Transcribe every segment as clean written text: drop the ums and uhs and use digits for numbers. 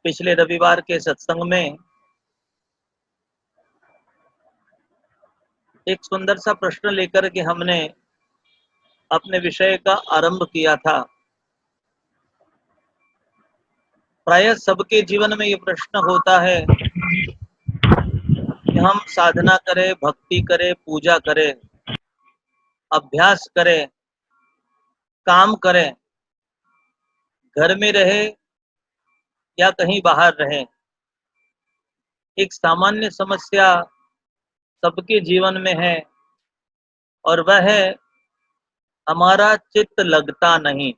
पिछले रविवार के सत्संग में एक सुंदर सा प्रश्न लेकर के हमने अपने विषय का आरंभ किया था। प्रायः सबके जीवन में ये प्रश्न होता है कि हम साधना करें, भक्ति करें, पूजा करें, अभ्यास करें, काम करें, घर में रहे या कहीं बाहर रहे। एक सामान्य समस्या सबके जीवन में है और वह है हमारा चित्त लगता नहीं।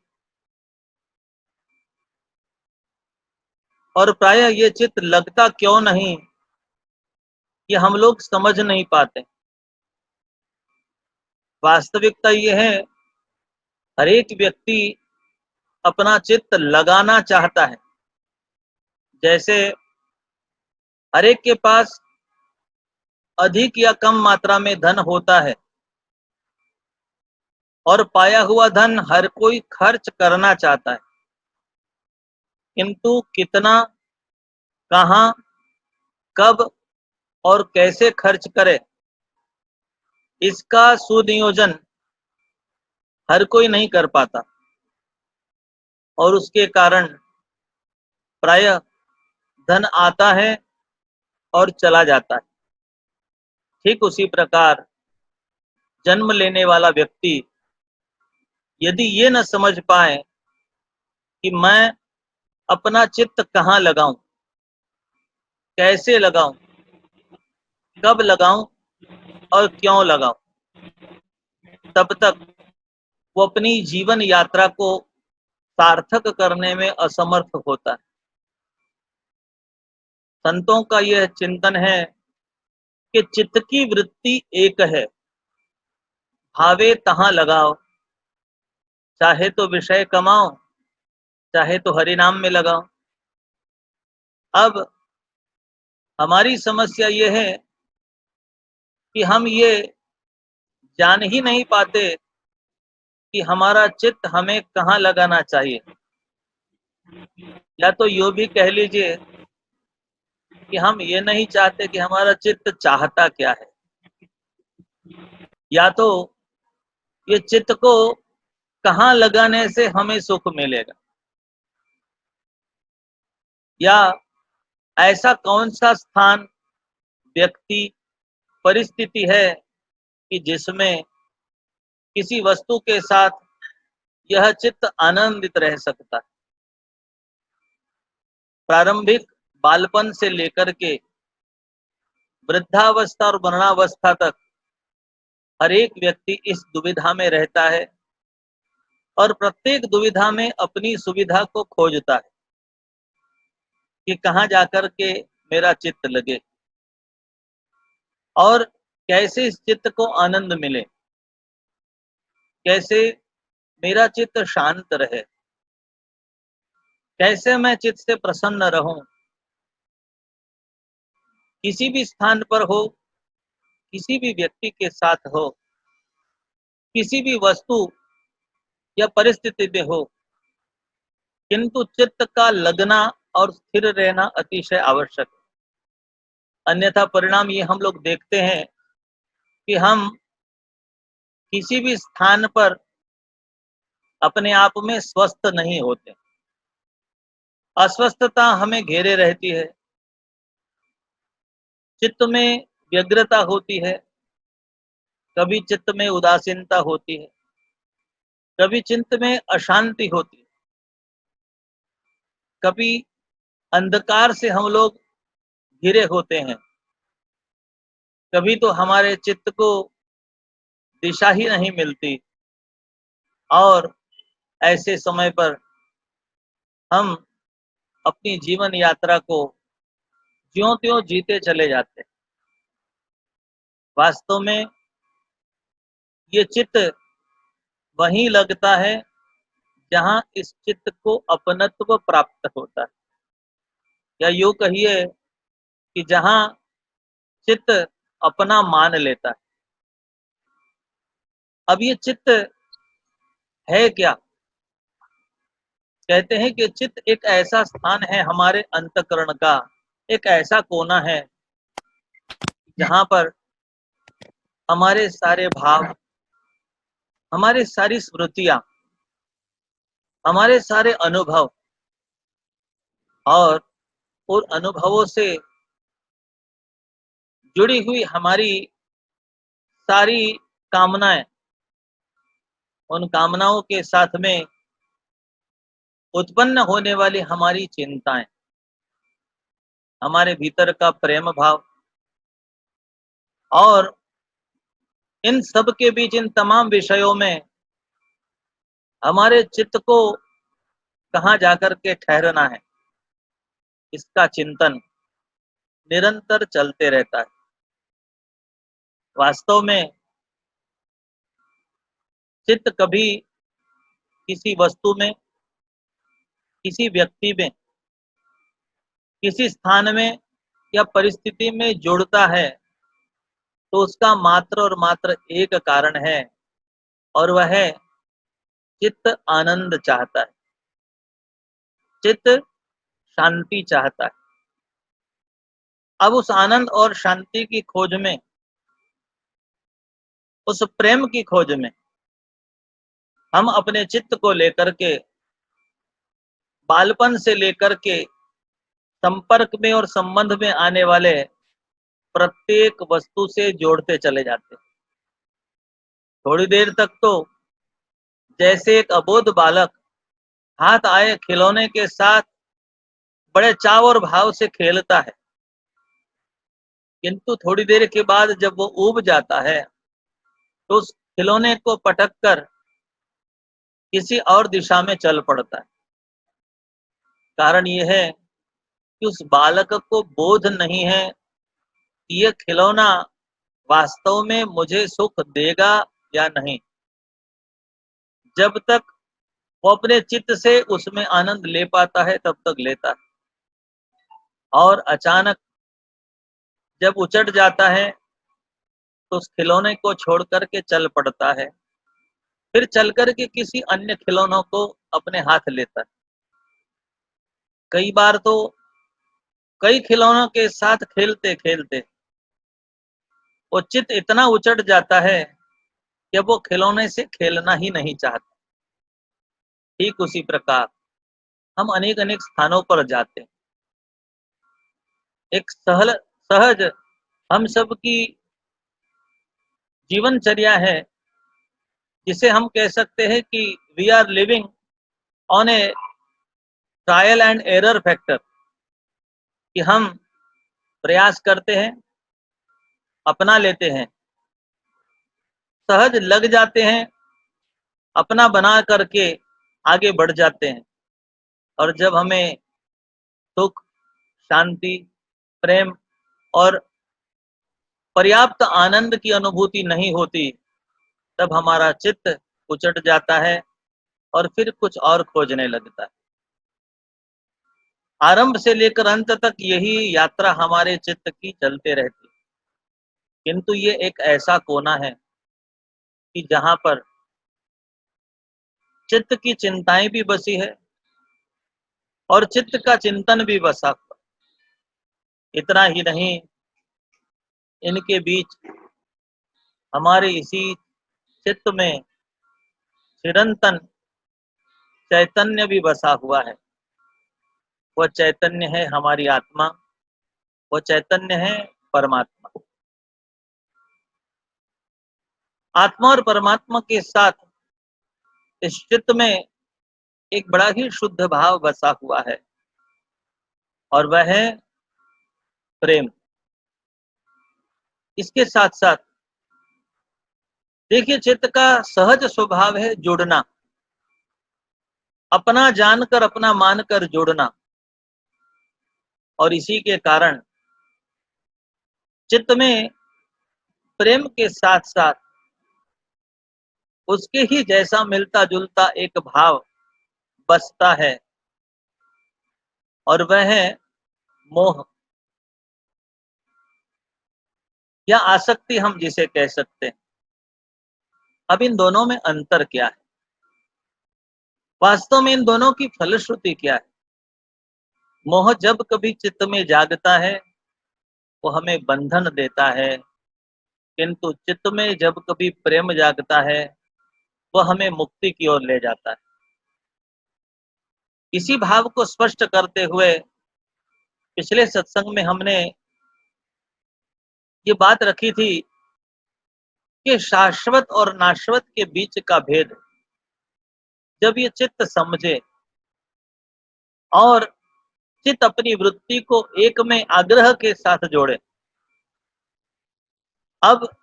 और प्रायः ये चित्त लगता क्यों नहीं, ये हम लोग समझ नहीं पाते। वास्तविकता ये है, हर एक व्यक्ति अपना चित्त लगाना चाहता है। जैसे हर एक के पास अधिक या कम मात्रा में धन होता है और पाया हुआ धन हर कोई खर्च करना चाहता है, किंतु कितना, कहाँ, कब और कैसे खर्च करे, इसका सुनियोजन हर कोई नहीं कर पाता और उसके कारण प्रायः धन आता है और चला जाता है। ठीक उसी प्रकार जन्म लेने वाला व्यक्ति यदि ये न समझ पाए कि मैं अपना चित्त कहाँ लगाऊं, कैसे लगाऊं, कब लगाऊं और क्यों लगाऊं, तब तक वो अपनी जीवन यात्रा को सार्थक करने में असमर्थ होता है। संतों का यह चिंतन है कि चित्त की वृत्ति एक है, भावे तहां लगाओ। चाहे तो विषय कमाओ, चाहे तो हरि नाम में लगाओ। अब हमारी समस्या ये है कि हम ये जान ही नहीं पाते कि हमारा चित्त हमें कहाँ लगाना चाहिए। या तो यो भी कह लीजिए कि हम ये नहीं चाहते कि हमारा चित्त चाहता क्या है, या तो ये चित्त को कहाँ लगाने से हमें सुख मिलेगा, या ऐसा कौन सा स्थान, व्यक्ति, परिस्थिति है कि जिसमें किसी वस्तु के साथ यह चित्त आनंदित रह सकता है। प्रारंभिक बालपन से लेकर के वृद्धावस्था और मरणावस्था तक हर एक व्यक्ति इस दुविधा में रहता है और प्रत्येक दुविधा में अपनी सुविधा को खोजता है कि कहाँ जाकर के मेरा चित्त लगे और कैसे इस चित्त को आनंद मिले, कैसे मेरा चित्त शांत रहे, कैसे मैं चित्त से प्रसन्न रहूं। किसी भी स्थान पर हो, किसी भी व्यक्ति के साथ हो, किसी भी वस्तु या परिस्थिति में हो, किंतु चित्त का लगना और स्थिर रहना अतिशय आवश्यक है। अन्यथा परिणाम ये हम लोग देखते हैं कि हम किसी भी स्थान पर अपने आप में स्वस्थ नहीं होते। अस्वस्थता हमें घेरे रहती है, चित्त में व्यग्रता होती है, कभी चित्त में उदासीनता होती है, कभी चित्त में अशांति होती है, कभी अंधकार से हम लोग घिरे होते हैं, कभी तो हमारे चित्त को दिशा ही नहीं मिलती और ऐसे समय पर हम अपनी जीवन यात्रा को ज्यों त्यों जीते चले जाते हैं। वास्तव में ये चित्त वहीं लगता है जहां इस चित्त को अपनत्व प्राप्त होता है, या यूं कहिए कि जहां चित्त अपना मान लेता है। अब ये चित्त है क्या? कहते हैं कि चित्त एक ऐसा स्थान है हमारे अंतःकरण का, एक ऐसा कोना है जहाँ पर हमारे सारे भाव, हमारी सारी स्मृतियाँ, हमारे सारे अनुभव और उन अनुभवों से जुड़ी हुई हमारी सारी कामनाएं, उन कामनाओं के साथ में उत्पन्न होने वाली हमारी चिंताएं, हमारे भीतर का प्रेम भाव और इन सब के बीच इन तमाम विषयों में हमारे चित्त को कहाँ जाकर के ठहरना है, इसका चिंतन निरंतर चलते रहता है। वास्तव में चित्त कभी किसी वस्तु में, किसी व्यक्ति में, किसी स्थान में या परिस्थिति में जुड़ता है तो उसका मात्र और मात्र एक कारण है, और वह है चित्त आनंद चाहता है, चित्त शांति चाहता है। अब उस आनंद और शांति की खोज में, उस प्रेम की खोज में हम अपने चित्त को लेकर के बालपन से लेकर के संपर्क में और संबंध में आने वाले प्रत्येक वस्तु से जोड़ते चले जाते हैं। थोड़ी देर तक तो जैसे एक अबोध बालक हाथ आए खिलौने के साथ बड़े चाव और भाव से खेलता है, किंतु थोड़ी देर के बाद जब वो ऊब जाता है तो उस खिलौने को पटक कर किसी और दिशा में चल पड़ता है। कारण यह है कि उस बालक को बोध नहीं है कि यह खिलौना वास्तव में मुझे सुख देगा या नहीं। जब तक वो अपने चित्त से उसमें आनंद ले पाता है तब तक लेता है, और अचानक जब उचट जाता है तो उस खिलौने को छोड़ कर के चल पड़ता है, फिर चल कर के किसी अन्य खिलौनों को अपने हाथ लेता है। कई बार तो कई खिलौनों के साथ खेलते खेलते वो चित्त इतना उचट जाता है कि वो खिलौने से खेलना ही नहीं चाहता। ठीक उसी प्रकार हम अनेक अनेक स्थानों पर जाते हैं। एक सहज हम सब की जीवनचर्या है, जिसे हम कह सकते हैं कि we are living on a trial and error factor, कि हम प्रयास करते हैं, अपना लेते हैं, सहज लग जाते हैं, अपना बना करके आगे बढ़ जाते हैं, और जब हमें सुख, शांति, प्रेम और पर्याप्त आनंद की अनुभूति नहीं होती, तब हमारा चित्त उचट जाता है और फिर कुछ और खोजने लगता है। आरंभ से लेकर अंत तक यही यात्रा हमारे चित्त की चलते रहती है, किंतु ये एक ऐसा कोना है कि जहाँ पर चित्त की चिंताएं भी बसी है और चित्त का चिंतन भी बसा हुआ। इतना ही नहीं, इनके बीच हमारे इसी चित्त में चिरंतन चैतन्य भी बसा हुआ है। वह चैतन्य है हमारी आत्मा, वह चैतन्य है परमात्मा। आत्मा और परमात्मा के साथ इस चित्त में एक बड़ा ही शुद्ध भाव बसा हुआ है, और वह है प्रेम। इसके साथ साथ देखिए, चित्त का सहज स्वभाव है जुड़ना, अपना जानकर अपना मानकर जुड़ना, और इसी के कारण चित्त में प्रेम के साथ साथ उसके ही जैसा मिलता जुलता एक भाव बसता है, और वह है मोह या आसक्ति, हम जिसे कह सकते हैं। अब इन दोनों में अंतर क्या है? वास्तव में इन दोनों की फलश्रुति क्या है? मोह जब कभी चित्त में जागता है वो हमें बंधन देता है, किंतु चित्त में जब कभी प्रेम जागता है वह हमें मुक्ति की ओर ले जाता है। इसी भाव को स्पष्ट करते हुए पिछले सत्संग में हमने ये बात रखी थी कि शाश्वत और नाश्वत के बीच का भेद जब ये चित्त समझे और चित्त अपनी वृत्ति को एक में आग्रह के साथ जोड़े। अब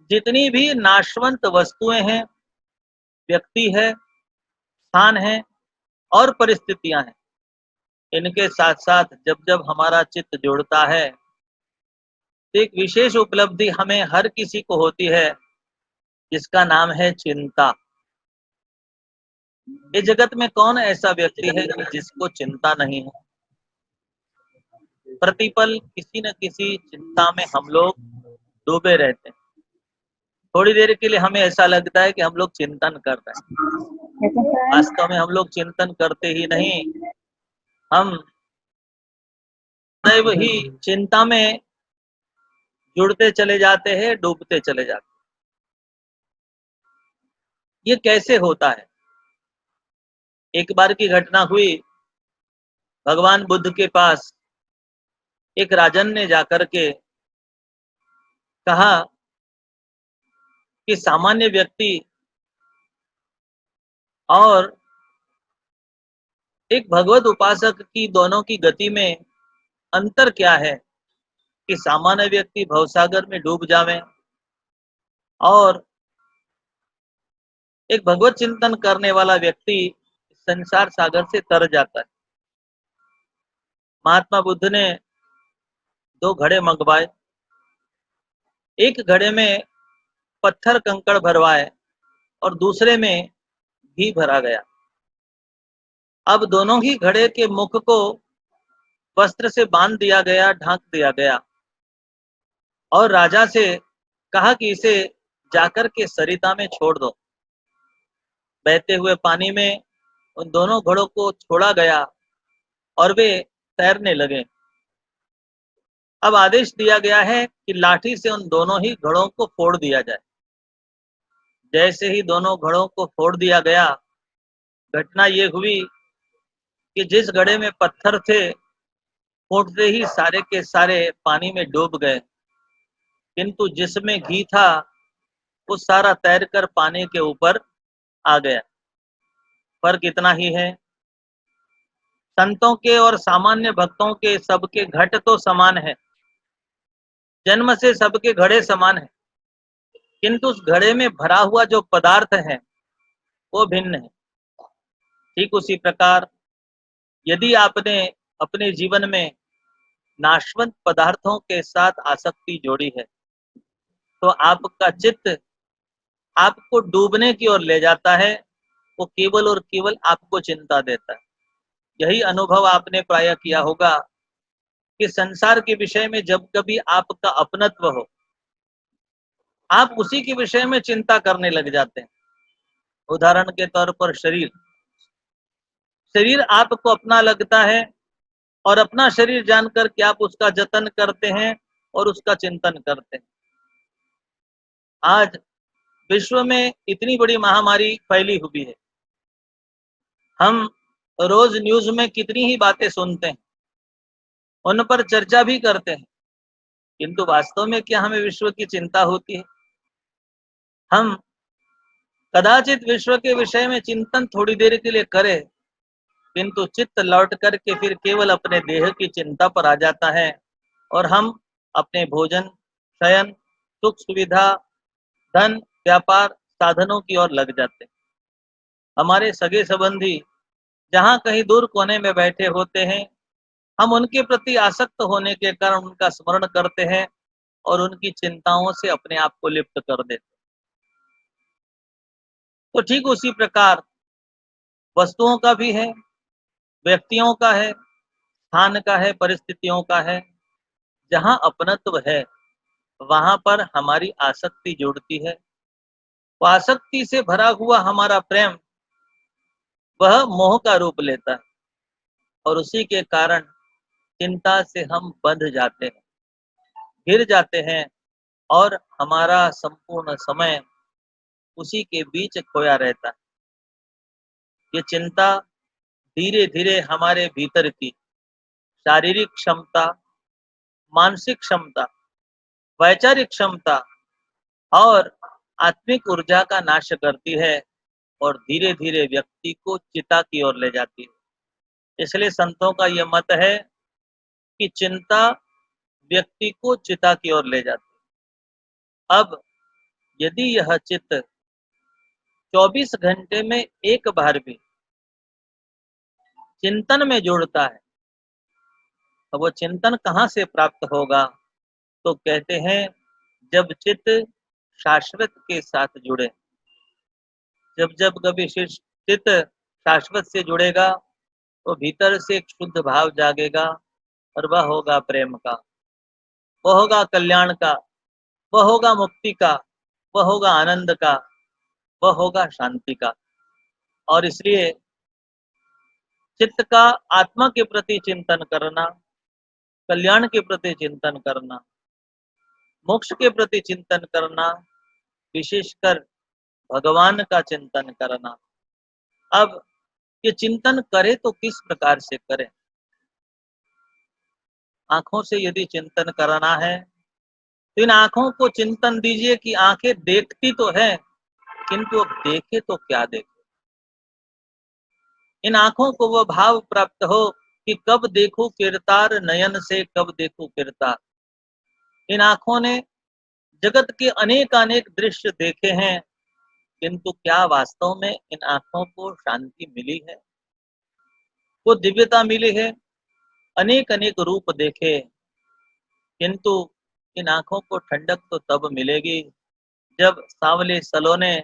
जितनी भी नाशवंत वस्तुएं हैं, व्यक्ति है, स्थान है और परिस्थितियां हैं, इनके साथ साथ जब जब हमारा चित्त जुड़ता है तो एक विशेष उपलब्धि हमें हर किसी को होती है जिसका नाम है चिंता। इस जगत में कौन ऐसा व्यक्ति है कि जिसको चिंता नहीं है? प्रतिपल किसी न किसी चिंता में हम लोग डूबे रहते हैं। थोड़ी देर के लिए हमें ऐसा लगता है कि हम लोग चिंतन कर रहे हैं, वास्तव में हम लोग चिंतन करते ही नहीं, हम सदैव ही चिंता में जुड़ते चले जाते हैं, डूबते चले जाते हैं। ये कैसे होता है? एक बार की घटना हुई, भगवान बुद्ध के पास एक राजन ने जाकर के कहा कि सामान्य व्यक्ति और एक भगवत उपासक की दोनों की गति में अंतर क्या है कि सामान्य व्यक्ति भवसागर में डूब जावे और एक भगवत चिंतन करने वाला व्यक्ति संसार सागर से तर जाता है। महात्मा बुद्ध ने 2 घड़े मंगवाए, एक घड़े में पत्थर कंकड़ भरवाए और दूसरे में घी भरा गया। अब दोनों ही घड़े के मुख को वस्त्र से बांध दिया गया, ढांक दिया गया और राजा से कहा कि इसे जाकर के सरिता में छोड़ दो। बहते हुए पानी में उन दोनों घड़ों को छोड़ा गया और वे तैरने लगे। अब आदेश दिया गया है कि लाठी से उन दोनों ही घड़ों को फोड़ दिया जाए। जैसे ही दोनों घड़ों को फोड़ दिया गया, घटना ये हुई कि जिस घड़े में पत्थर थे फूटते ही सारे के सारे पानी में डूब गए, किंतु जिसमें घी था वो सारा तैरकर पानी के ऊपर आ गया। फर्क इतना ही है, संतों के और सामान्य भक्तों के सबके घट तो समान है, जन्म से सबके घड़े समान है, किंतु उस घड़े में भरा हुआ जो पदार्थ है वो भिन्न है। ठीक उसी प्रकार यदि आपने अपने जीवन में नाशवंत पदार्थों के साथ आसक्ति जोड़ी है तो आपका चित्त आपको डूबने की ओर ले जाता है, वो केवल और केवल आपको चिंता देता है। यही अनुभव आपने प्रायः किया होगा कि संसार के विषय में जब कभी आपका अपनत्व हो, आप उसी के विषय में चिंता करने लग जाते हैं। उदाहरण के तौर पर शरीर आपको अपना लगता है और अपना शरीर जानकर के आप उसका जतन करते हैं और उसका चिंतन करते हैं। आज विश्व में इतनी बड़ी महामारी फैली हुई है, हम रोज न्यूज में कितनी ही बातें सुनते हैं, उन पर चर्चा भी करते हैं, किंतु वास्तव में क्या हमें विश्व की चिंता होती है? हम कदाचित विश्व के विषय में चिंतन थोड़ी देर के लिए करें, किंतु चित्त लौट करके फिर केवल अपने देह की चिंता पर आ जाता है और हम अपने भोजन, शयन, सुख सुविधा, धन, व्यापार, साधनों की ओर लग जाते हैं। हमारे सगे संबंधी जहाँ कहीं दूर कोने में बैठे होते हैं, हम उनके प्रति आसक्त होने के कारण उनका स्मरण करते हैं और उनकी चिंताओं से अपने आप को लिप्त कर देते हैं। तो ठीक उसी प्रकार वस्तुओं का भी है, व्यक्तियों का है, स्थान का है, परिस्थितियों का है। जहाँ अपनत्व है वहां पर हमारी आसक्ति जुड़ती है। वो आसक्ति से भरा हुआ हमारा प्रेम वह मोह का रूप लेता है और उसी के कारण चिंता से हम बंध जाते हैं, घिर जाते हैं और हमारा संपूर्ण समय उसी के बीच खोया रहता है। ये चिंता धीरे-धीरे हमारे भीतर की शारीरिक क्षमता, मानसिक क्षमता, वैचारिक क्षमता और आत्मिक ऊर्जा का नाश करती है और धीरे-धीरे व्यक्ति को चिता की ओर ले जाती है। इसलिए संतों का यह मत है कि चिंता व्यक्ति को चिता की ओर ले जाती है। अब यदि यह चित्त 24 घंटे में एक बार भी चिंतन में जुड़ता है, तो वो चिंतन कहाँ से प्राप्त होगा? तो कहते हैं जब चित्त शाश्वत के साथ जुड़े। जब कभी चित्त शाश्वत से जुड़ेगा तो भीतर से एक शुद्ध भाव जागेगा और वह होगा प्रेम का, वह होगा कल्याण का, वह होगा मुक्ति का, वह होगा आनंद का, वह होगा शांति का। और इसलिए चित्त का आत्मा के प्रति चिंतन करना, कल्याण के प्रति चिंतन करना, मोक्ष के प्रति चिंतन करना, विशेषकर भगवान का चिंतन करना। अब ये चिंतन करे तो किस प्रकार से करें? आंखों से यदि चिंतन करना है तो इन आंखों को चिंतन दीजिए कि आंखें देखती तो है, किंतु अब देखे तो क्या देखे। इन आंखों को वह भाव प्राप्त हो कि कब देखूं किरतार नयन से, कब देखूं किरतार। इन आंखों ने जगत के अनेक अनेक दृश्य देखे हैं, किंतु क्या वास्तव में इन आंखों को शांति मिली है, वो दिव्यता मिली है? अनेक अनेक रूप देखे, किंतु इन आंखों को ठंडक तो तब मिलेगी जब सांवले सलोने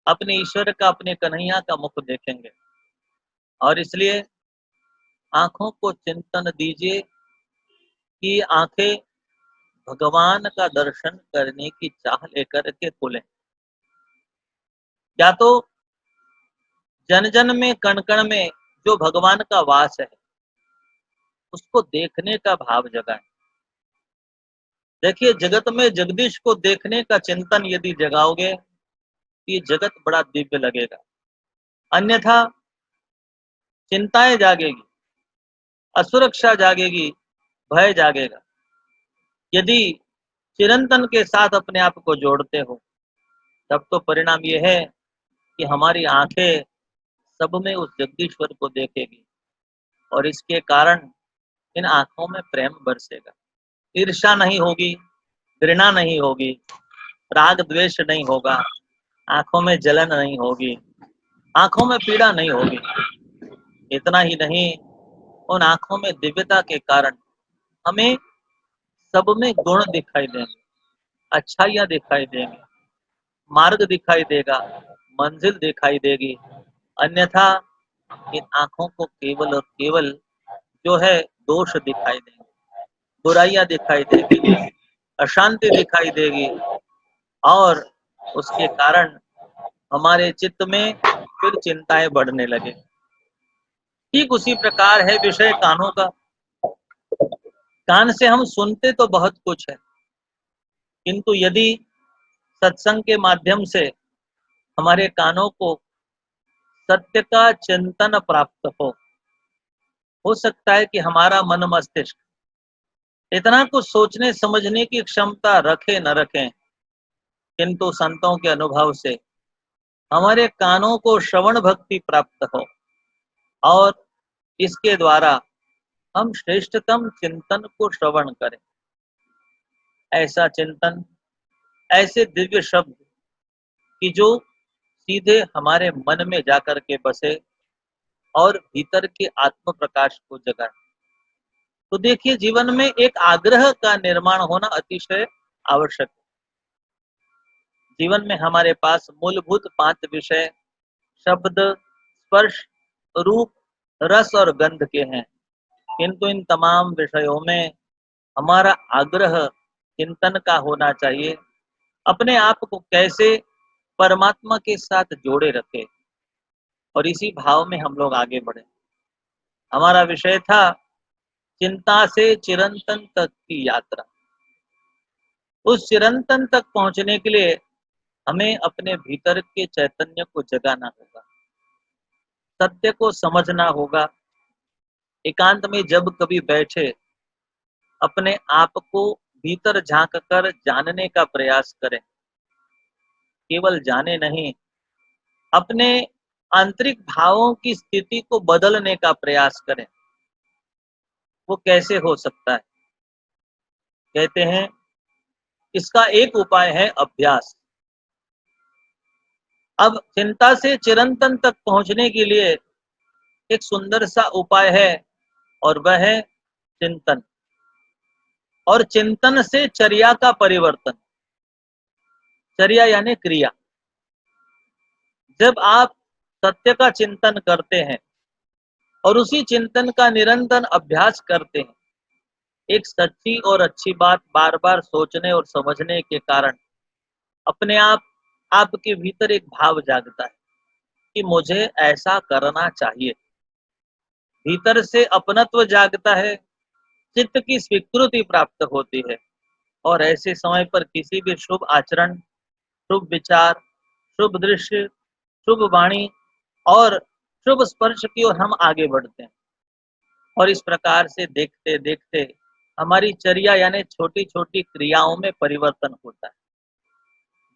अपने ईश्वर का, अपने कन्हैया का मुख देखेंगे। और इसलिए आंखों को चिंतन दीजिए कि आंखें भगवान का दर्शन करने की चाह लेकर के खुलें। या तो जन जन में, कण कण में जो भगवान का वास है उसको देखने का भाव जगाएं। देखिए जगत में जगदीश को देखने का चिंतन यदि जगाओगे तो ये जगत बड़ा दिव्य लगेगा। अन्यथा चिंताएं जागेगी, असुरक्षा जागेगी, भय जागेगा। यदि चिरंतन के साथ अपने आप को जोड़ते हो तब तो परिणाम ये है कि हमारी आंखें सब में उस जगदीश्वर को देखेगी और इसके कारण इन आंखों में प्रेम बरसेगा। ईर्ष्या नहीं होगी, घृणा नहीं होगी, राग द्वेष नहीं होगा, आंखों में जलन नहीं होगी, आंखों में पीड़ा नहीं होगी। इतना ही नहीं, उन आंखों में दिव्यता के कारण हमें सब में गुण दिखाई देंगे, अच्छाइयाँ दिखाई देंगी, मार्ग दिखाई देगा, मंजिल दिखाई देगी। अन्यथा इन आंखों को केवल और केवल जो है दोष दिखाई देंगे, बुराइयां दिखाई देगी, अशांति दिखाई देगी और उसके कारण हमारे चित्त में फिर चिंताएं बढ़ने लगे। ठीक उसी प्रकार है विषय कानों का। कान से हम सुनते तो बहुत कुछ है, किंतु यदि सत्संग के माध्यम से हमारे कानों को सत्य का चिंतन प्राप्त हो सकता है कि हमारा मन मस्तिष्क इतना कुछ सोचने समझने की क्षमता रखे न रखें, किंतु संतों के अनुभव से हमारे कानों को श्रवण भक्ति प्राप्त हो और इसके द्वारा हम श्रेष्ठतम चिंतन को श्रवण करें। ऐसा चिंतन, ऐसे दिव्य शब्द कि जो सीधे हमारे मन में जाकर के बसे और भीतर के आत्म प्रकाश को जगाए। तो देखिए जीवन में एक आग्रह का निर्माण होना अतिशय आवश्यक है। जीवन में हमारे पास मूलभूत 5 विषय शब्द, स्पर्श, रूप, रस और गंध के हैं, किंतु इन तमाम विषयों में हमारा आग्रह चिंतन का होना चाहिए। अपने आप को कैसे परमात्मा के साथ जोड़े रखे और इसी भाव में हम लोग आगे बढ़े। हमारा विषय था चिंता से चिरंतन तक की यात्रा। उस चिरंतन तक पहुंचने के लिए हमें अपने भीतर के चैतन्य को जगाना होगा, सत्य को समझना होगा। एकांत में जब कभी बैठे, अपने आप को भीतर झांक कर जानने का प्रयास करें। केवल जाने नहीं, अपने आंतरिक भावों की स्थिति को बदलने का प्रयास करें। वो कैसे हो सकता है? कहते हैं इसका एक उपाय है अभ्यास। अब चिंता से चिरंतन तक पहुंचने के लिए एक सुंदर सा उपाय है, और वह है चिंतन। और चिंतन से चर्या का परिवर्तन। चर्या यानी क्रिया। जब आप सत्य का चिंतन करते हैं और उसी चिंतन का निरंतर अभ्यास करते हैं, एक सच्ची और अच्छी बात बार बार सोचने और समझने के कारण अपने आप आपके भीतर एक भाव जागता है कि मुझे ऐसा करना चाहिए। भीतर से अपनत्व जागता है, चित्त की स्वीकृति प्राप्त होती है, और ऐसे समय पर किसी भी शुभ आचरण, शुभ विचार, शुभ दृश्य, शुभ वाणी और शुभ स्पर्श की ओर हम आगे बढ़ते हैं। और इस प्रकार से देखते देखते हमारी चर्या यानी छोटी छोटी क्रियाओं में परिवर्तन होता है।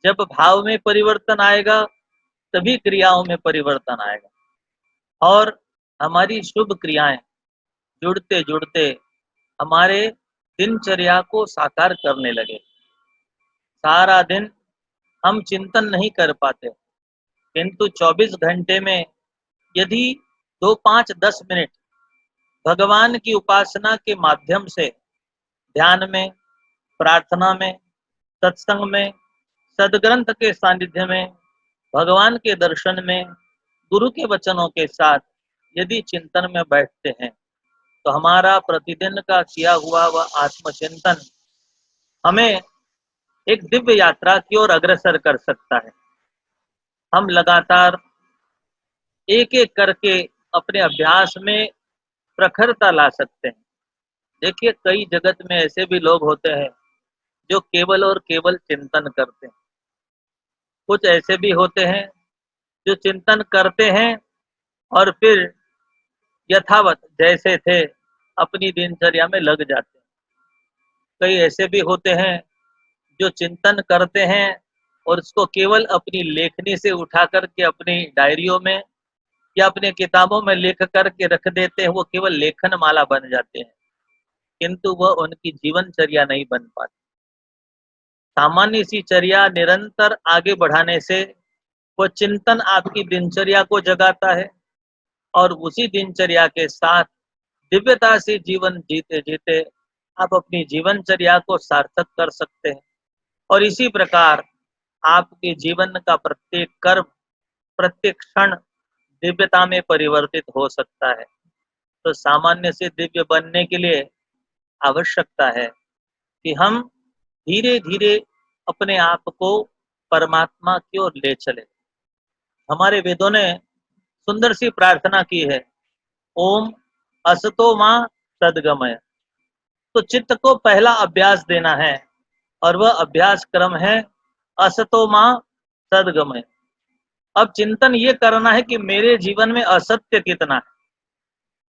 जब भाव में परिवर्तन आएगा, तभी क्रियाओं में परिवर्तन आएगा, और हमारी शुभ क्रियाएं जुड़ते जुड़ते हमारे दिनचर्या को साकार करने लगे। सारा दिन हम चिंतन नहीं कर पाते, किंतु 24 घंटे में यदि 2, 5, 10 मिनट भगवान की उपासना के माध्यम से ध्यान में, प्रार्थना में, सत्संग में, सदग्रंथ के सानिध्य में, भगवान के दर्शन में, गुरु के वचनों के साथ यदि चिंतन में बैठते हैं, तो हमारा प्रतिदिन का किया हुआ वह आत्मचिंतन हमें एक दिव्य यात्रा की ओर अग्रसर कर सकता है। हम लगातार एक एक करके अपने अभ्यास में प्रखरता ला सकते हैं। देखिए, कई जगत में ऐसे भी लोग होते हैं जो केवल और केवल चिंतन करते हैं। कुछ ऐसे भी होते हैं जो चिंतन करते हैं और फिर यथावत जैसे थे अपनी दिनचर्या में लग जाते हैं। कई ऐसे भी होते हैं जो चिंतन करते हैं और उसको केवल अपनी लेखनी से उठा करके अपनी डायरियों में या अपने किताबों में लिख करके रख देते हैं। वो केवल लेखन माला बन जाते हैं, किंतु वह उनकी जीवनचर्या नहीं बन पाती। सामान्य सी चर्या निरंतर आगे बढ़ाने से वह चिंतन आपकी दिनचर्या को जगाता है, और उसी दिनचर्या के साथ दिव्यता से जीवन जीते जीते आप अपनी जीवनचर्या को सार्थक कर सकते हैं। और इसी प्रकार आपके जीवन का प्रत्येक कर्म, प्रत्येक क्षण दिव्यता में परिवर्तित हो सकता है। तो सामान्य से दिव्य बनने के लिए आवश्यकता है कि हम धीरे धीरे अपने आप को परमात्मा की ओर ले चले। हमारे वेदों ने सुंदर सी प्रार्थना की है, ओम असतो मां सद्गमय। तो चित्त को पहला अभ्यास देना है, और वह अभ्यास क्रम है असतो मां सद्गमय। अब चिंतन ये करना है कि मेरे जीवन में असत्य कितना है।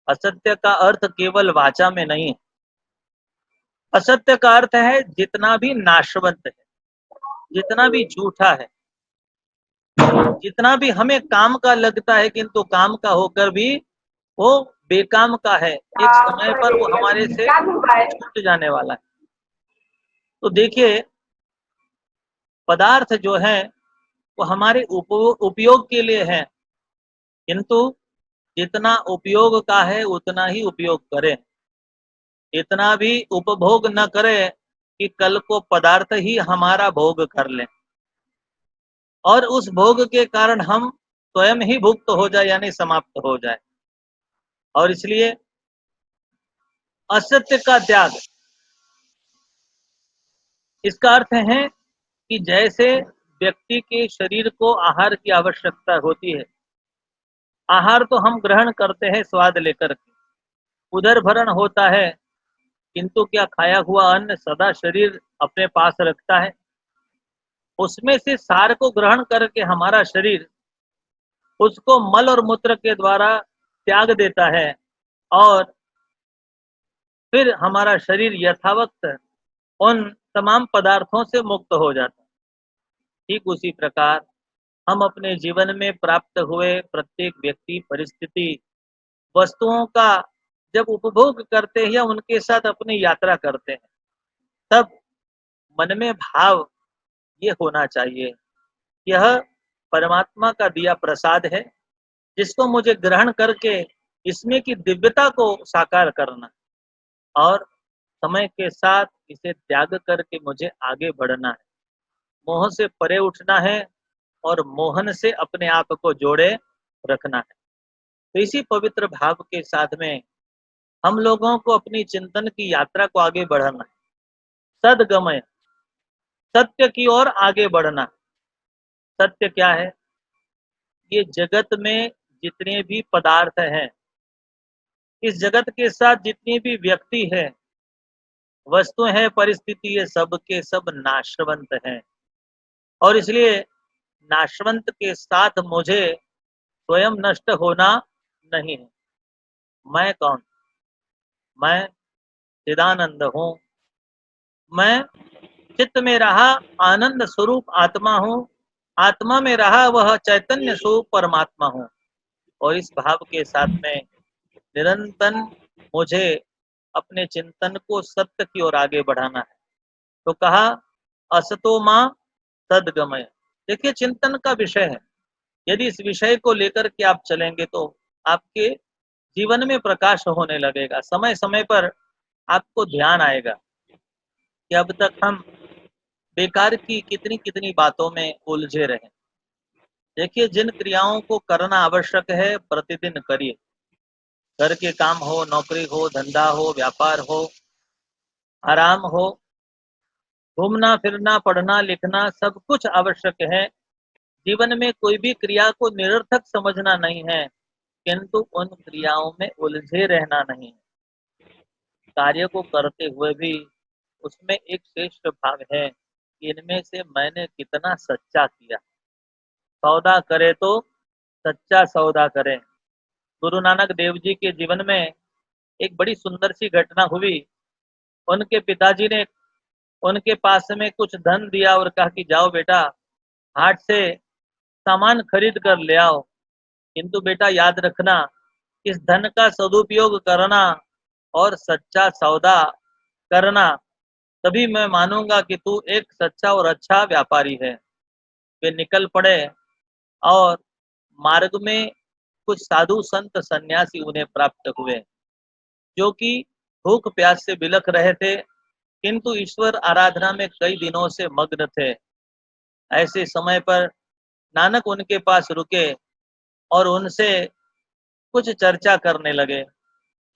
असत्य का अर्थ केवल वाचा में नहीं है। असत्य का अर्थ है जितना भी नाशवंत है, जितना भी झूठा है, जितना भी हमें काम का लगता है किंतु काम का होकर भी वो बेकाम का है, एक समय पर वो हमारे से छूट जाने वाला है। तो देखिए, पदार्थ जो है वो हमारे उपयोग के लिए है, किंतु जितना उपयोग का है उतना ही उपयोग करें। इतना भी उपभोग न करें कि कल को पदार्थ ही हमारा भोग कर लें, और उस भोग के कारण हम स्वयं ही भुक्त हो जाए यानी समाप्त हो जाए। और इसलिए असत्य का त्याग, इसका अर्थ है कि जैसे व्यक्ति के शरीर को आहार की आवश्यकता होती है, आहार तो हम ग्रहण करते हैं स्वाद लेकर के, उदर भरण होता है, किंतु क्या खाया हुआ अन्न सदा शरीर अपने पास रखता है? उसमें से सार को ग्रहण करके हमारा शरीर उसको मल और मूत्र के द्वारा त्याग देता है और फिर हमारा शरीर यथावत उन तमाम पदार्थों से मुक्त हो जाता है। ठीक उसी प्रकार हम अपने जीवन में प्राप्त हुए प्रत्येक व्यक्ति, परिस्थिति, वस्तुओं का जब उपभोग करते हैं या उनके साथ अपनी यात्रा करते हैं, तब मन में भाव ये होना चाहिए, यह परमात्मा का दिया प्रसाद है, जिसको मुझे ग्रहण करके इसमें की दिव्यता को साकार करना और समय के साथ इसे त्याग करके मुझे आगे बढ़ना है। मोह से परे उठना है और मोहन से अपने आप को जोड़े रखना है। तो इसी पवित्र भाव के साथ में हम लोगों को अपनी चिंतन की यात्रा को आगे बढ़ाना है। सद्गमय, सत्य की ओर आगे बढ़ना। सत्य क्या है? ये जगत में जितने भी पदार्थ हैं, इस जगत के साथ जितनी भी व्यक्ति है, वस्तु है, परिस्थिति है, सब के सब नाशवंत हैं और इसलिए नाशवंत के साथ मुझे स्वयं नष्ट होना नहीं है। मैं कौन? मैं चिदानंद हूँ। मैं चित्त में रहा आनंद स्वरूप आत्मा हूँ। आत्मा में रहा वह चैतन्य स्वरूप परमात्मा हूँ और इस भाव के साथ में निरंतर मुझे अपने चिंतन को सत्य की ओर आगे बढ़ाना है। तो कहा असतो मां सद्गमय। देखिए चिंतन का विषय है, यदि इस विषय को लेकर के आप चलेंगे तो आपके जीवन में प्रकाश होने लगेगा। समय समय पर आपको ध्यान आएगा कि अब तक हम बेकार की कितनी कितनी बातों में उलझे रहे। देखिए जिन क्रियाओं को करना आवश्यक है प्रतिदिन करिए। घर के काम हो, नौकरी हो, धंधा हो, व्यापार हो, आराम हो, घूमना फिरना, पढ़ना लिखना, सब कुछ आवश्यक है। जीवन में कोई भी क्रिया को निरर्थक समझना नहीं है, किंतु उन क्रियाओं में उलझे रहना नहीं है। कार्य को करते हुए भी उसमें एक श्रेष्ठ भाव है कि इनमें से मैंने कितना सच्चा किया। सौदा करे तो सच्चा सौदा करें। गुरु नानक देव जी के जीवन में एक बड़ी सुंदर सी घटना हुई। उनके पिताजी ने उनके पास में कुछ धन दिया और कहा कि जाओ बेटा हाट से सामान खरीद कर ले आओ, किंतु बेटा याद रखना इस धन का सदुपयोग करना और सच्चा सौदा करना, तभी मैं मानूंगा कि तू एक सच्चा और अच्छा व्यापारी है। वे निकल पड़े और मार्ग में कुछ साधु संत सन्यासी उन्हें प्राप्त हुए, जो कि भूख प्यास से बिलख रहे थे, किंतु ईश्वर आराधना में कई दिनों से मग्न थे। ऐसे समय पर नानक उनके पास रुके और उनसे कुछ चर्चा करने लगे।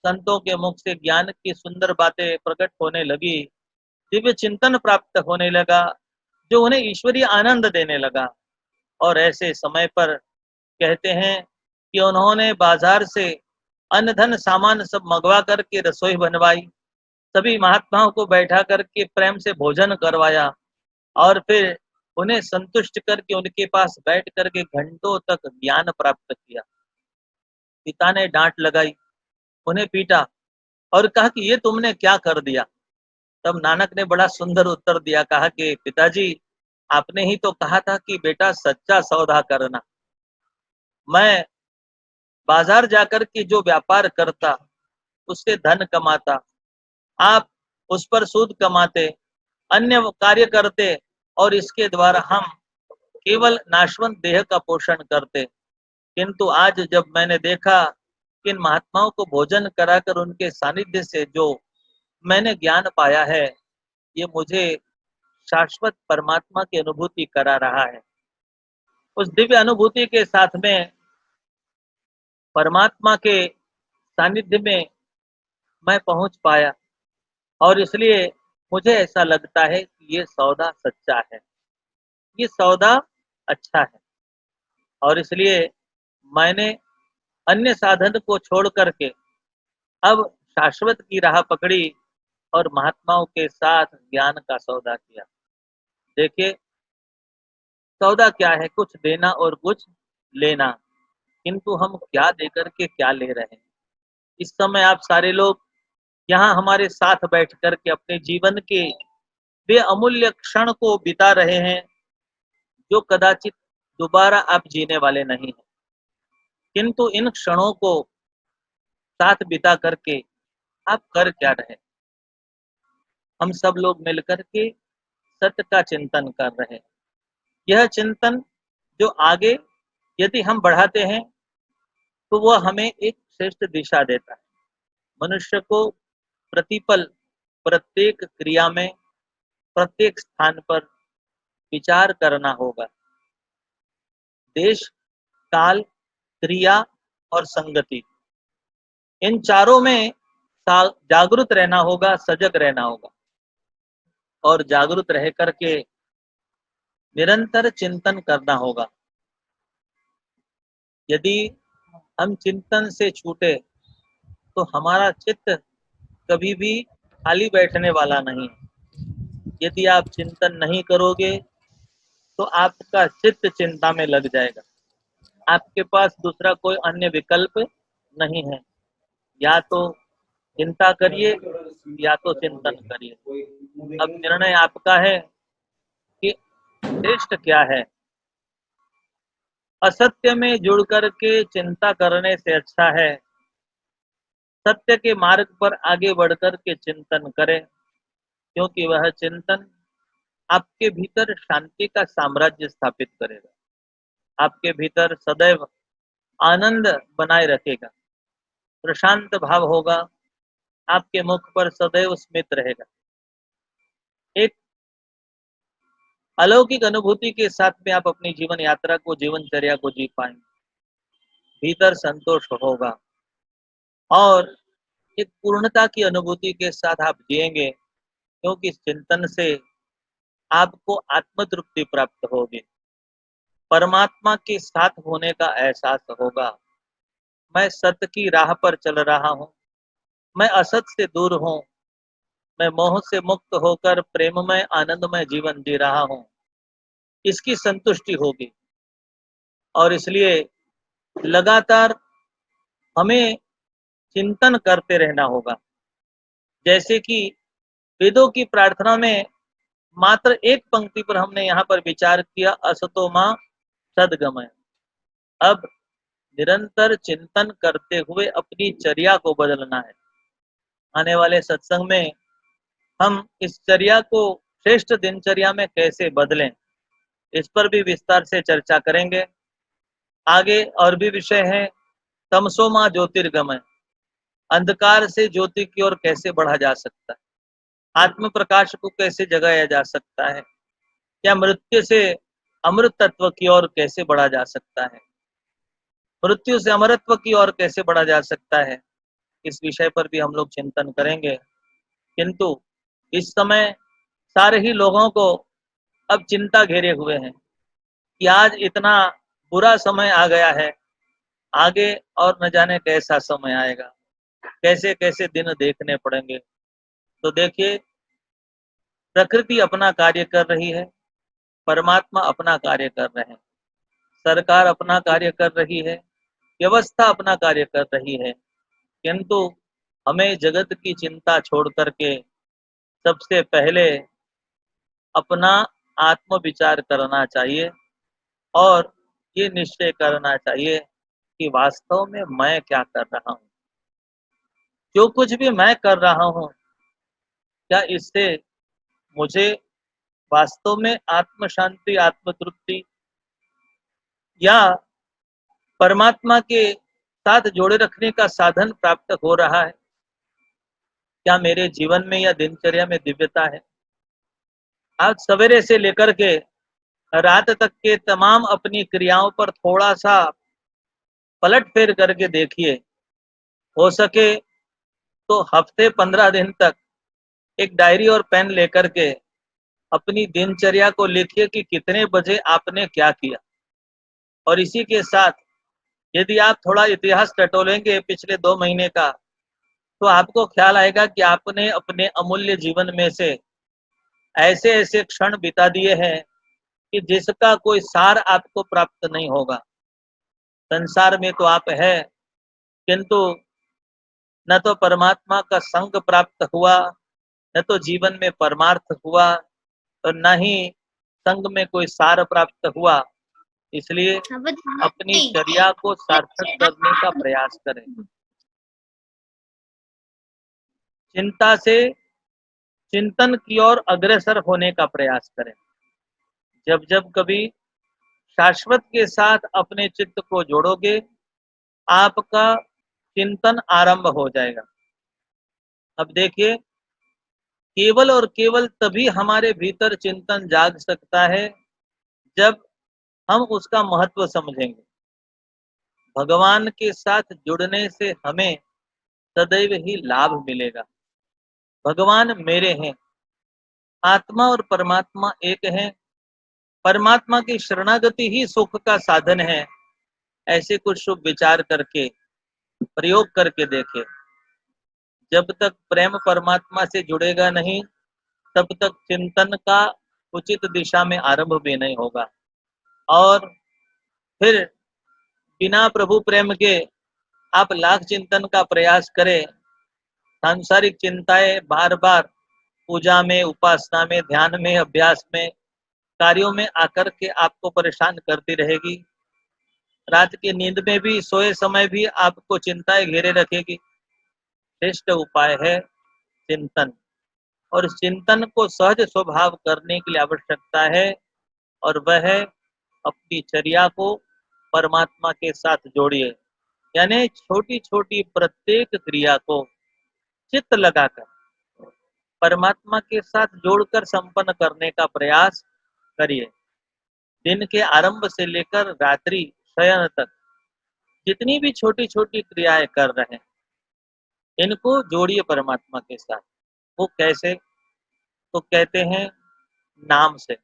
संतों के मुख से ज्ञान की सुंदर बातें प्रकट होने लगी, दिव्य चिंतन प्राप्त होने लगा, जो उन्हें ईश्वरीय आनंद देने लगा। और ऐसे समय पर कहते हैं कि उन्होंने बाजार से अन्न धन सामान सब मंगवा करके रसोई बनवाई, सभी महात्माओं को बैठा करके प्रेम से भोजन करवाया और फिर उन्हें संतुष्ट करके उनके पास बैठ करके घंटों तक ज्ञान प्राप्त किया। पिता ने डांट लगाई, उन्हें पीटा और कहा कि ये तुमने क्या कर दिया। तब नानक ने बड़ा सुंदर उत्तर दिया, कहा कि पिताजी आपने ही तो कहा था कि बेटा सच्चा सौदा करना। मैं बाजार जाकर के जो व्यापार करता उससे धन कमाता, आप उस पर सूद कमाते, अन्य कार्य करते और इसके द्वारा हम केवल नाशवंत देह का पोषण करते। किंतु आज जब मैंने देखा कि इन महात्माओं को भोजन कराकर उनके सानिध्य से जो मैंने ज्ञान पाया है, ये मुझे शाश्वत परमात्मा की अनुभूति करा रहा है। उस दिव्य अनुभूति के साथ में परमात्मा के सानिध्य में मैं पहुंच पाया और इसलिए मुझे ऐसा लगता है कि ये सौदा सच्चा है, ये सौदा अच्छा है और इसलिए मैंने अन्य साधन को छोड़ करके अब शाश्वत की राह पकड़ी और महात्माओं के साथ ज्ञान का सौदा किया। देखिए, सौदा क्या है? कुछ देना और कुछ लेना, किंतु हम क्या देकर के क्या ले रहे हैं? इस समय आप सारे लोग यहाँ हमारे साथ बैठ कर के अपने जीवन के वे अमूल्य क्षण को बिता रहे हैं, जो कदाचित दोबारा आप जीने वाले नहीं हैं। किंतु इन क्षणों को साथ बिता करके आप कर क्या रहे? हम सब लोग मिलकर के सत्य का चिंतन कर रहे हैं। यह चिंतन जो आगे यदि हम बढ़ाते हैं, तो वह हमें एक श्रेष्ठ दिशा देता है। मनुष्य को प्रतिपल, प्रत्येक क्रिया में, प्रत्येक स्थान पर विचार करना होगा। देश, काल, क्रिया और संगति, इन चारों में जागृत रहना होगा, सजग रहना होगा और जागृत रह करके निरंतर चिंतन करना होगा। यदि हम चिंतन से छूटे तो हमारा चित्त कभी भी खाली बैठने वाला नहीं। यदि आप चिंतन नहीं करोगे तो आपका चित्त चिंता में लग जाएगा। आपके पास दूसरा कोई अन्य विकल्प नहीं है। या तो चिंता करिए या तो चिंतन करिए। अब निर्णय आपका है कि श्रेष्ठ क्या है। असत्य में जुड़ करके चिंता करने से अच्छा है सत्य के मार्ग पर आगे बढ़कर के चिंतन करें, क्योंकि वह चिंतन आपके भीतर शांति का साम्राज्य स्थापित करेगा। आपके भीतर सदैव आनंद बनाए रखेगा, प्रशांत भाव होगा, आपके मुख पर सदैव स्मित रहेगा। एक अलौकिक अनुभूति के साथ में आप अपनी जीवन यात्रा को, जीवनचर्या को जी पाएंगे। भीतर संतोष होगा और एक पूर्णता की अनुभूति के साथ आप जिएंगे, क्योंकि इस चिंतन से आपको आत्मतृप्ति प्राप्त होगी, परमात्मा के साथ होने का एहसास होगा। मैं सत्य की राह पर चल रहा हूँ, मैं असत से दूर हूँ, मैं मोह से मुक्त होकर प्रेममय आनंदमय जीवन जी रहा हूँ, इसकी संतुष्टि होगी। और इसलिए लगातार हमें चिंतन करते रहना होगा। जैसे कि वेदों की प्रार्थना में मात्र एक पंक्ति पर हमने यहाँ पर विचार किया, असतो मां सद्गमय। अब निरंतर चिंतन करते हुए अपनी चर्या को बदलना है। आने वाले सत्संग में हम इस चर्या को श्रेष्ठ दिनचर्या में कैसे बदलें, इस पर भी विस्तार से चर्चा करेंगे। आगे और भी विषय हैं। तमसो मां ज्योतिर्गमय, अंधकार से ज्योति की ओर कैसे बढ़ा जा सकता है, आत्म प्रकाश को कैसे जगाया जा सकता है, या मृत्यु से अमृत तत्व की ओर कैसे बढ़ा जा सकता है, मृत्यु से अमरत्व की ओर कैसे बढ़ा जा सकता है। इस विषय पर भी हम लोग चिंतन करेंगे। किंतु इस समय सारे ही लोगों को अब चिंता घेरे हुए हैं कि आज इतना बुरा समय आ गया है, आगे और न जाने कैसा समय आएगा, कैसे कैसे दिन देखने पड़ेंगे। तो देखिए, प्रकृति अपना कार्य कर रही है, परमात्मा अपना कार्य कर रहे हैं, सरकार अपना कार्य कर रही है, व्यवस्था अपना कार्य कर रही है। किंतु हमें जगत की चिंता छोड़ करके सबसे पहले अपना आत्म विचार करना चाहिए और ये निश्चय करना चाहिए कि वास्तव में मैं क्या कर रहा हूँ। जो कुछ भी मैं कर रहा हूँ, क्या इससे मुझे वास्तव में आत्म शांति, आत्म तृप्ति या परमात्मा के साथ जोड़े रखने का साधन प्राप्त हो रहा है? क्या मेरे जीवन में या दिनचर्या में दिव्यता है? आज सवेरे से लेकर के रात तक के तमाम अपनी क्रियाओं पर थोड़ा सा पलट फेर करके देखिए। हो सके तो हफ्ते 15 दिन तक एक डायरी और पेन लेकर के अपनी दिनचर्या को लिखिए कि कितने बजे आपने क्या किया, और इसी के साथ यदि आप थोड़ा इतिहास टटोलेंगे पिछले 2 महीने का, तो आपको ख्याल आएगा कि आपने अपने अमूल्य जीवन में से ऐसे-ऐसे क्षण बिता दिए हैं कि जिसका कोई सार आपको प्राप्त नहीं होगा। संसार में तो आप हैं, किंतु न तो परमात्मा का संग प्राप्त हुआ, न तो जीवन में परमार्थ हुआ, और न ही संग में कोई सार प्राप्त हुआ। इसलिए अपनी चर्या को सार्थक करने का प्रयास करें। चिंता से चिंतन की ओर अग्रसर होने का प्रयास करें। जब जब कभी शाश्वत के साथ अपने चित्त को जोड़ोगे, आपका चिंतन आरंभ हो जाएगा। अब देखिए, केवल और केवल तभी हमारे भीतर चिंतन जाग सकता है जब हम उसका महत्व समझेंगे। भगवान के साथ जुड़ने से हमें सदैव ही लाभ मिलेगा। भगवान मेरे हैं, आत्मा और परमात्मा एक हैं। परमात्मा की शरणागति ही सुख का साधन है। ऐसे कुछ शुभ विचार करके प्रयोग करके देखें। जब तक प्रेम परमात्मा से जुड़ेगा नहीं, तब तक चिंतन का उचित दिशा में आरंभ भी नहीं होगा। और फिर बिना प्रभु प्रेम के आप लाख चिंतन का प्रयास करें, सांसारिक चिंताएं बार बार पूजा में, उपासना में, ध्यान में, अभ्यास में, कार्यों में आकर के आपको परेशान करती रहेगी। रात की नींद में भी, सोए समय भी आपको चिंताएं घेरे रखेगी। श्रेष्ठ उपाय है चिंतन, और इस चिंतन को सहज स्वभाव करने की आवश्यकता है, और वह है अपनी चर्या को परमात्मा के साथ जोड़िए। यानी छोटी छोटी प्रत्येक क्रिया को चित्त लगाकर परमात्मा के साथ जोड़कर संपन्न करने का प्रयास करिए। दिन के आरंभ से लेकर रात्रि शयन तक जितनी भी छोटी छोटी क्रियाएं कर रहे हैं, इनको जोड़िए परमात्मा के साथ। वो कैसे? तो कहते हैं नाम से,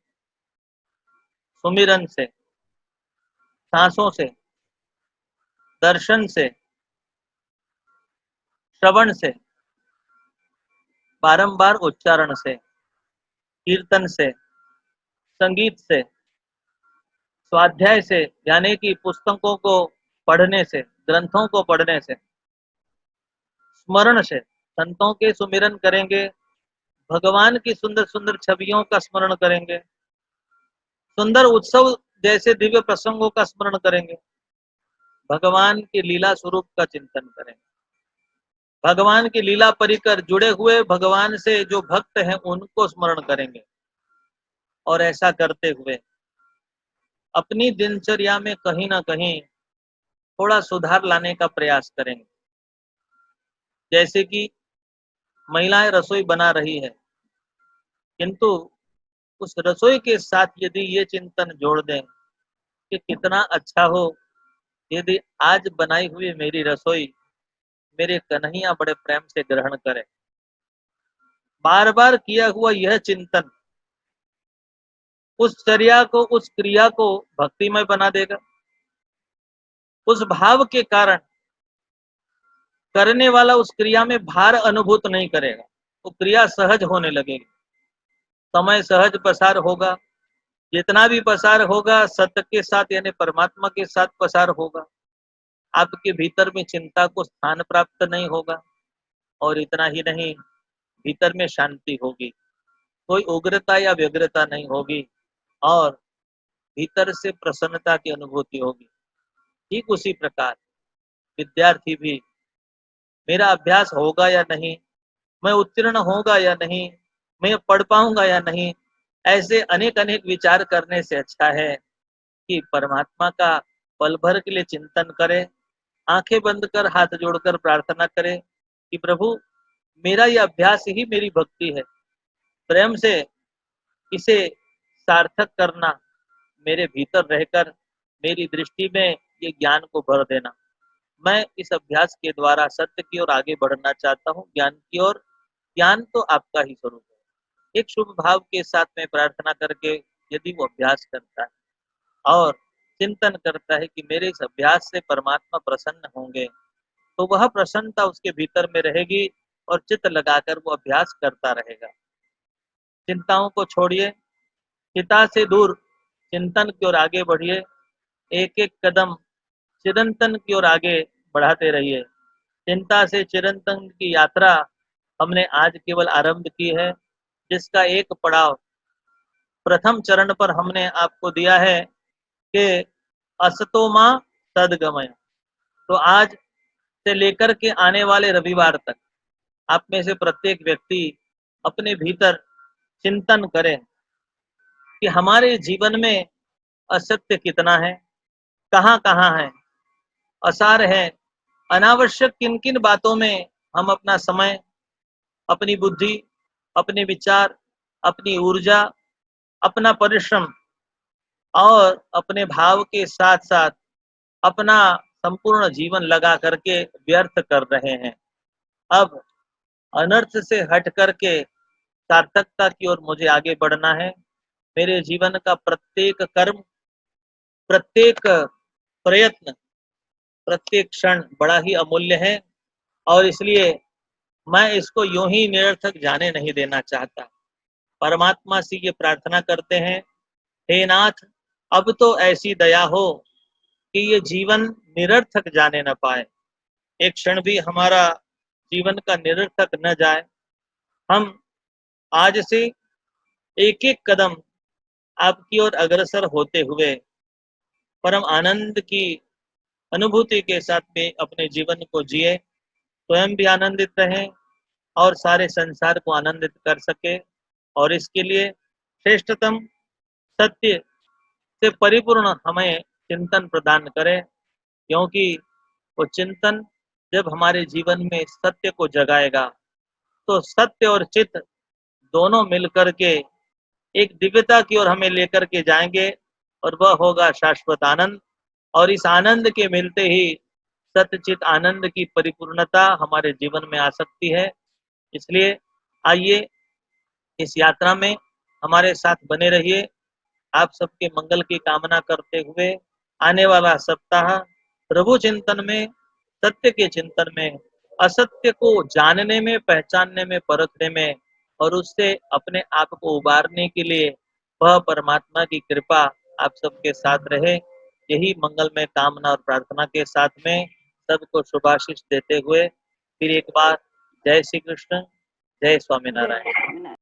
सुमिरन से, सांसों से, दर्शन से, श्रवण से, बारंबार उच्चारण से, कीर्तन से, संगीत से, स्वाध्याय से, यानी कि पुस्तकों को पढ़ने से, ग्रंथों को पढ़ने से, स्मरण से, संतों के सुमिरन करेंगे, भगवान की सुंदर सुंदर छवियों का स्मरण करेंगे, सुंदर उत्सव जैसे दिव्य प्रसंगों का स्मरण करेंगे, भगवान के लीला स्वरूप का चिंतन करेंगे, भगवान की लीला परिकर जुड़े हुए भगवान से जो भक्त हैं उनको स्मरण करेंगे। और ऐसा करते हुए अपनी दिनचर्या में कहीं ना कहीं थोड़ा सुधार लाने का प्रयास करेंगे। जैसे कि महिलाएं रसोई बना रही है, किंतु उस रसोई के साथ यदि ये चिंतन जोड़ दें कि कितना अच्छा हो यदि आज बनाई हुई मेरी रसोई मेरे कन्हैया बड़े प्रेम से ग्रहण करे। बार बार किया हुआ यह चिंतन उस चर्या को, उस क्रिया को भक्तिमय बना देगा। उस भाव के कारण करने वाला उस क्रिया में भार अनुभूत नहीं करेगा, वो क्रिया सहज होने लगेगी, समय सहज पसार होगा। जितना भी पसार होगा सत्य के साथ यानी परमात्मा के साथ पसार होगा। आपके भीतर में चिंता को स्थान प्राप्त नहीं होगा, और इतना ही नहीं, भीतर में शांति होगी, कोई उग्रता या व्यग्रता नहीं होगी, और भीतर से प्रसन्नता की अनुभूति होगी। ठीक उसी प्रकार विद्यार्थी भी, मेरा अभ्यास होगा या नहीं, मैं उत्तीर्ण होगा या नहीं, मैं पढ़ पाऊंगा या नहीं, ऐसे अनेक अनेक विचार करने से अच्छा है कि परमात्मा का पल भर के लिए चिंतन करे, आंखें बंद कर हाथ जोड़कर प्रार्थना करे कि प्रभु मेरा यह अभ्यास ही मेरी भक्ति है, प्रेम से इसे सार्थक करना, मेरे भीतर रहकर मेरी दृष्टि में ये ज्ञान को भर देना। मैं इस अभ्यास के द्वारा सत्य की ओर आगे बढ़ना चाहता हूँ, ज्ञान की ओर। ज्ञान तो आपका ही स्वरूप है। एक शुभ भाव के साथ में प्रार्थना करके यदि वो अभ्यास करता है और चिंतन करता है कि मेरे इस अभ्यास से परमात्मा प्रसन्न होंगे, तो वह प्रसन्नता उसके भीतर में रहेगी और चित्त लगाकर वो अभ्यास करता रहेगा। चिंताओं को छोड़िए, चिता से दूर चिंतन की ओर आगे बढ़िए, एक-एक कदम चिरंतन की ओर आगे बढ़ाते रहिए। चिंता से चिरंतन की यात्रा हमने आज केवल आरंभ की है, जिसका एक पड़ाव प्रथम चरण पर हमने आपको दिया है कि असतो मां सद्गमय। तो आज से लेकर के आने वाले रविवार तक आप में से प्रत्येक व्यक्ति अपने भीतर चिंतन करें कि हमारे जीवन में असत्य कितना है, कहाँ-कहाँ है, असार है, अनावश्यक किन-किन बातों में हम अपना समय, अपनी बुद्धि, अपने विचार, अपनी ऊर्जा, अपना परिश्रम और अपने भाव के साथ-साथ अपना संपूर्ण जीवन लगा करके व्यर्थ कर रहे हैं। अब अनर्थ से हट करके सार्थकता की ओर मुझे आगे बढ़ना है। मेरे जीवन का प्रत्येक कर्म, प्रत्येक प्रयत्न, प्रत्येक क्षण बड़ा ही अमूल्य है और इसलिए मैं इसको यूँ ही निरर्थक जाने नहीं देना चाहता। परमात्मा से ये प्रार्थना करते हैं, हे नाथ, अब तो ऐसी दया हो कि ये जीवन निरर्थक जाने न पाए। एक क्षण भी हमारा जीवन का निरर्थक न जाए। हम आज से एक-एक कदम आपकी ओर अग्रसर होते हुए परम आनंद की अनुभूति के साथ में अपने जीवन को जिए, स्वयं भी आनंदित रहें और सारे संसार को आनंदित कर सके और इसके लिए श्रेष्ठतम सत्य से परिपूर्ण हमें चिंतन प्रदान करे, क्योंकि वो चिंतन जब हमारे जीवन में सत्य को जगाएगा, तो सत्य और चित्त दोनों मिलकर के एक दिव्यता की ओर हमें लेकर के जाएँगे और वह होगा शाश्वत आनंद और इस आनंद के मिलते ही सत्चित आनंद की परिपूर्णता हमारे जीवन में आ सकती है। इसलिए आइए इस यात्रा में हमारे साथ बने रहिए। आप सबके मंगल की कामना करते हुए आने वाला सप्ताह प्रभु चिंतन में, सत्य के चिंतन में, असत्य को जानने में, पहचानने में, परखने में और उससे अपने आप को उबारने के लिए वह परमात्मा की कृपा आप सबके साथ रहे। यही मंगलमय कामना और प्रार्थना के साथ में सबको शुभाशीष देते हुए फिर एक बार जय श्री कृष्ण, जय स्वामीनारायण।